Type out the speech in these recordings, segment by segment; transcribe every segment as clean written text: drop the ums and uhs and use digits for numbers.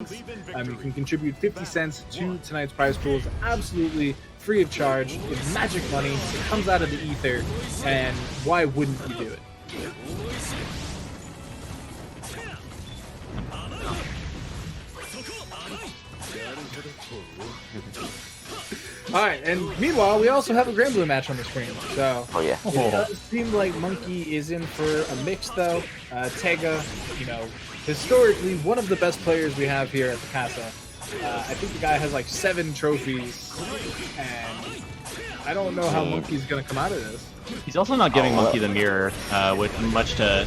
You can contribute 50 cents to tonight's prize pool. It's absolutely free of charge. It's magic money. It comes out of the ether, and why wouldn't you do it? Alright, and meanwhile, we also have a Grand Blue match on the screen. So, it does seem like Monkey is in for a mix, though. Teiga, you know, historically one of the best players we have here at the Casa. I think the guy has like 7 trophies, and I don't know how Monkey's gonna come out of this. He's also not giving Monkey the mirror, with much to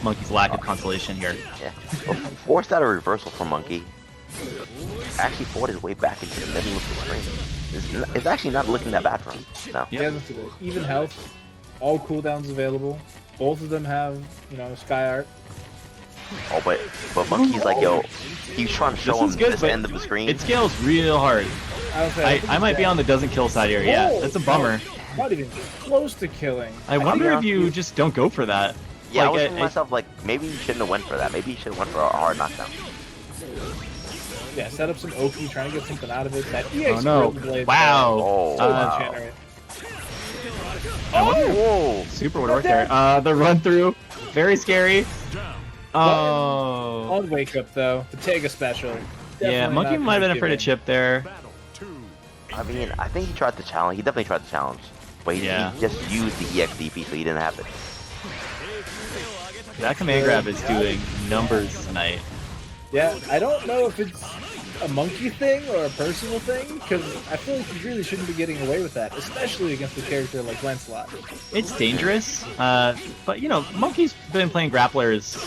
Monkey's lack of consolation here. Yeah. Well, forced out a reversal from Monkey. Actually fought his way back into the middle of the screen. It's actually not looking that bad for him. No. Yeah, even health, all cooldowns available. Both of them have, you know, Sky Art. Oh, but Monkey's like, yo, he's trying to show him good, this end of the screen. It scales real hard. I might be on the doesn't kill side here. Yeah, that's a bummer. Not even close to killing. I wonder if you just don't go for that. Yeah, like, I was thinking to myself, like, maybe you shouldn't have went for that. Maybe you should have went for a hard knockdown. Yeah, set up some Oki, trying to get something out of it. That EX blade. Wow. Whoa. Super would work there. The run through, very scary. Oh. On wake up though, the Teiga special. Yeah, Monkey might have been afraid to chip there. I mean, I think he tried to challenge. He definitely tried to challenge, but he just used the EXDP, so he didn't have it. That command grab is doing numbers tonight. Yeah, I don't know if it's a Monkey thing or a Percival thing, because I feel like you really shouldn't be getting away with that, especially against a character like Lancelot. It's dangerous, but you know, Monkey's been playing grapplers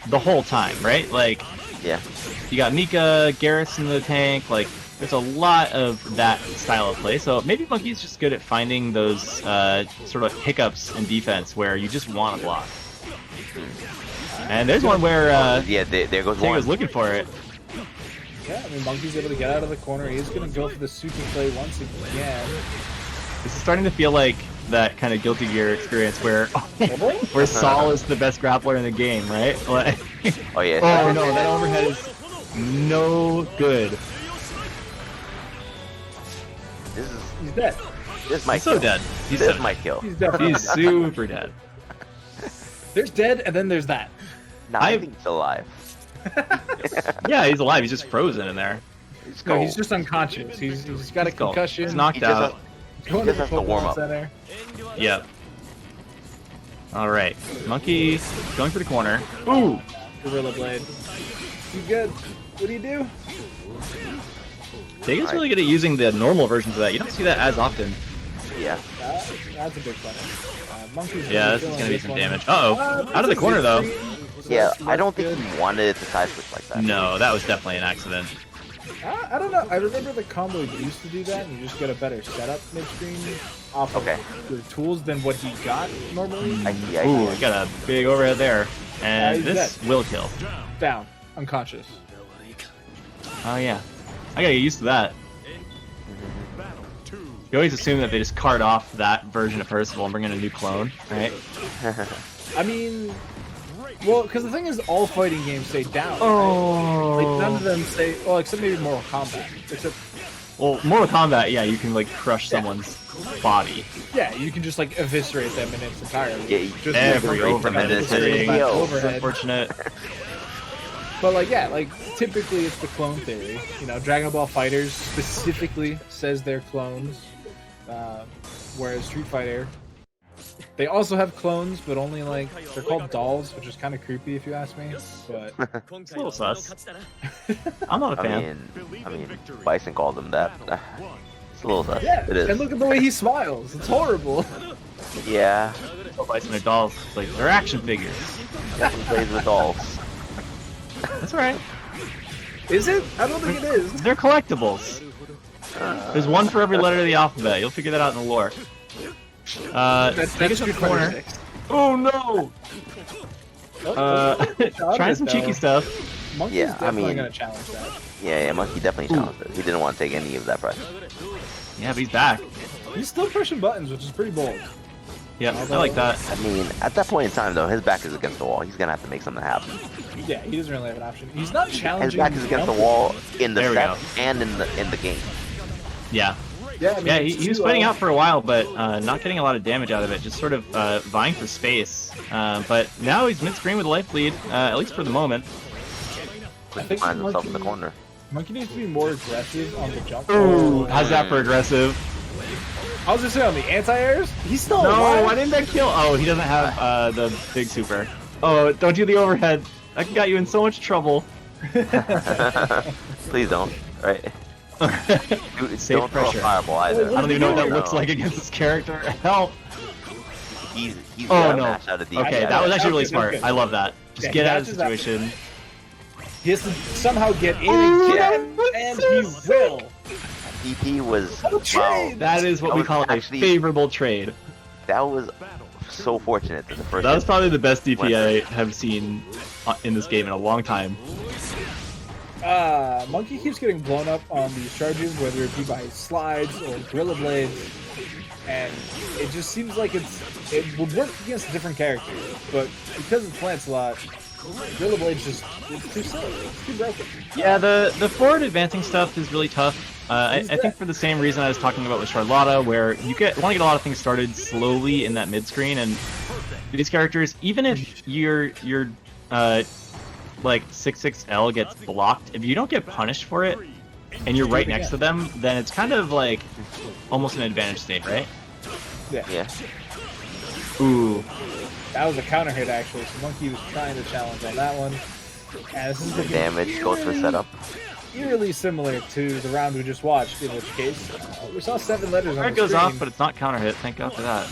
the whole time, right? Like, yeah, you got Mika, Garrus in the tank, like, there's a lot of that style of play, so maybe Monkey's just good at finding those sort of hiccups in defense where you just want to block. And there's one where there goes Teiga one. was looking for it. Yeah, I mean, Monkey's able to get out of the corner. He's going to go for the super play once again. This is starting to feel like that kind of Guilty Gear experience where Saul is the best grappler in the game, right? Like, oh yeah. Oh no, that overhead is no good. He's dead. He's so dead. This might kill. He's super dead. There's dead, and then there's that. No, I think he's alive. Yeah, he's alive. He's just frozen in there. No, he's just unconscious. He's got a concussion. He's knocked out. He just has to warm up. Yep. All right, Monkey going for the corner. Ooh, Gorilla Blade. You good? What do you do? Teiga's really good at using the normal versions of that. You don't see that as often. Yeah. That's a big punish. Monkey's this is gonna be some damage. Uh-oh. Out of the corner, though. Yeah, I don't think he wanted it to side switch like that. No, that was definitely an accident. I don't know. I remember the combo used to do that, and you just get a better setup mid-screen off of your tools than what he got normally. Ooh, he got a big overhead there. And this will kill. Down. Unconscious. Oh, yeah. I gotta get used to that. You always assume that they just cart off that version of Percival and bring in a new clone, right? I mean, well, because the thing is, all fighting games stay down. Oh. Right? Like, none of them stay. Well, except maybe Mortal Kombat. Except. Well, Mortal Kombat, yeah, you can like crush someone's body. Yeah, you can just like eviscerate them in its entirety. Yeah, just every overhead is hitting. Overhead. Unfortunate. But like, yeah, like typically it's the clone theory. You know, Dragon Ball Fighters specifically says they're clones, whereas Street Fighter, they also have clones, but only like they're called dolls, which is kind of creepy if you ask me. But it's a little sus. I'm not a fan. I mean, Bison called them that. It's a little sus. Yeah, it is. And look at the way he smiles. It's horrible. Yeah. Bison are dolls. Like, they're action figures. Definitely plays with dolls. That's right. Is it? I don't think it is. They're collectibles. There's one for every letter of the alphabet. You'll figure that out in the lore. That's the corner. Oh no! Trying some cheeky stuff. Monkey's definitely gonna challenge that. Yeah, Monkey definitely challenged it. He didn't want to take any of that pressure. Yeah, but he's back. He's still pushing buttons, which is pretty bold. Yeah, I like that. I mean, at that point in time, though, his back is against the wall. He's gonna have to make something happen. Yeah, he doesn't really have an option. He's not challenging. His back is against the jump. wall in the There we set go. and in the game. Yeah. Yeah, I mean, Yeah, it's he was too, fighting out for a while, but not getting a lot of damage out of it, just sort of vying for space. But now he's mid-screen with a life lead, at least for the moment. I think Finds himself in the corner. Monkey needs to be more aggressive on the jump. Ooh, how's that for aggressive? I was just saying on the anti-airs, he's still No, alive. why didn't that kill? Oh, he doesn't have the big super. Oh, don't do the overhead. That got you in so much trouble. Please don't. Right? Dude, Safe don't throw a pressure. fireball either. I don't even know what that No. looks like against this character. Help! He's Oh, got a no. match out of DPI. Okay, that was actually really Okay, smart. okay. I love that. Just Yeah, get he out of the dashes out. situation. He has to somehow get in Oh, again, that and was he so sick. will. DP was Oh, wow. trade! That is what That we was call actually- a favorable trade. That was so fortunate that the first. That was hit probably the best DP went I have seen in this game in a long time. Monkey keeps getting blown up on these charges, whether it be by slides or Gorilla Blades, and it just seems like it would work against a different character, but because it's Lancelot, Gorilla Blades it's too silly, it's too broken. Yeah, the forward advancing stuff is really tough. I think for the same reason I was talking about with Charlotta, where you want to get a lot of things started slowly in that mid screen, and these characters, even if your like 6-6L gets blocked, if you don't get punished for it, and you're right next to them, then it's kind of like almost an advantage state, right? Yeah. Ooh, That was a counter hit actually, so Monkey was trying to challenge on that one. And this is The looking damage goes for setup. eerily similar to the round we just watched, in which case we saw 7 letters on it the goes screen. off, but it's not counter hit. Thank God for that.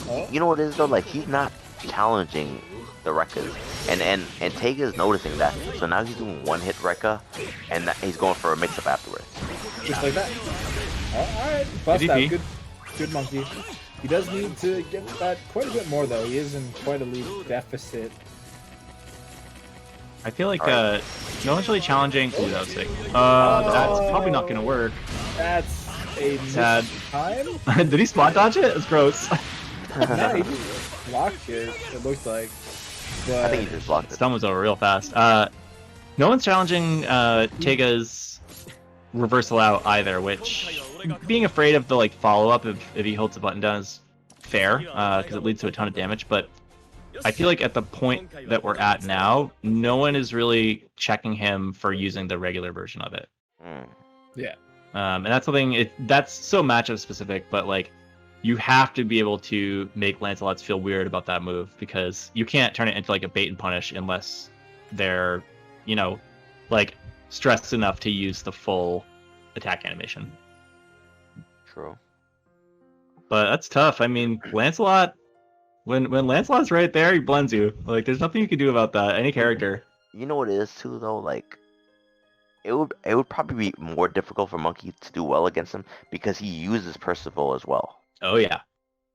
Oh, You know what it is though? Like he's not challenging the Rekkas, and Teiga is noticing that. So now he's doing one hit Rekka, and he's going for a mix up afterwards. just like that. Oh, alright, bust Good out. DP. Good Monkey. He does need to get that quite a bit more though. He is in quite a lead deficit. I feel like Alright. no one's really challenging. Ooh, that was sick. That's probably not gonna work. That's a Sad. missed time. Did he spot dodge it? It's gross. No, he just blocked it. It looks like. But I think he just blocked it. Stun was over real fast. No one's challenging Teiga's reversal out either, which being afraid of the like follow up if he holds the button down is fair because it leads to a ton of damage. But I feel like at the point that we're at now, no one is really checking him for using the regular version of it. Mm. yeah. And that's something that's so matchup specific, but like you have to be able to make Lancelots feel weird about that move because you can't turn it into like a bait and punish unless they're, like stressed enough to use the full attack animation. True. But that's tough. I mean, Lancelot, when Lancelot's right there, he blends you. Like there's nothing you can do about that. Any character. You know what it is too though, like it would probably be more difficult for Monkey to do well against him because he uses Percival as well. Oh yeah.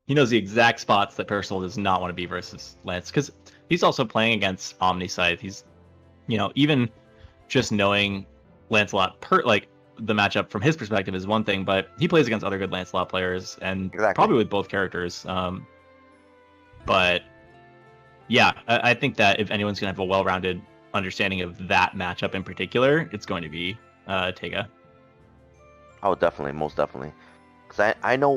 He knows the exact spots that Percival does not want to be versus Lance because he's also playing against Omniscythe. He's, even just knowing Lancelot like the matchup from his perspective is one thing, but he plays against other good Lancelot players and Exactly. probably with both characters. But yeah, I think that if anyone's gonna have a well-rounded understanding of that matchup in particular, it's going to be Teiga. Oh, definitely, most definitely. Because I know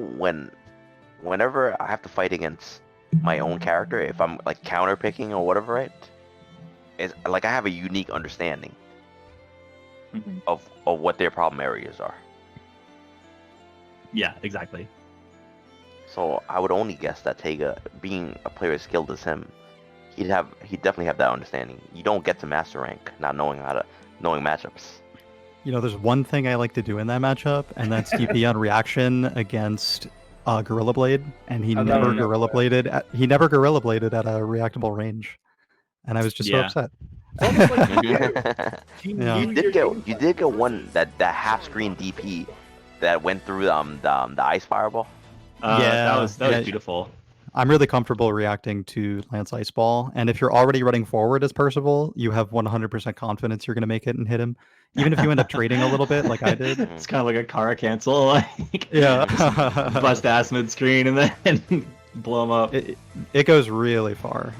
whenever I have to fight against my own character, if I'm like counter picking or whatever, right? It's like I have a unique understanding of what their problem areas are. Yeah, exactly. So I would only guess that Teiga, being a player as skilled as him, he'd definitely have that understanding. You don't get to master rank not knowing matchups. There's one thing I like to do in that matchup, and that's DP on reaction against Gorilla Blade, and he I've never never Gorilla Bladed. He never Gorilla Bladed at a reactable range, and I was just so Yeah. upset. It's almost like Yeah. You did get one that half screen DP that went through the ice fireball. That Yeah, was yeah. beautiful. I'm really comfortable reacting to Lance Ice Ball, and if you're already running forward as Percival, you have 100% confidence you're going to make it and hit him, even if you end up trading a little bit, like I did. It's kind of like a Kara cancel, like Yeah. bust ass mid screen and then blow them up. It goes really far.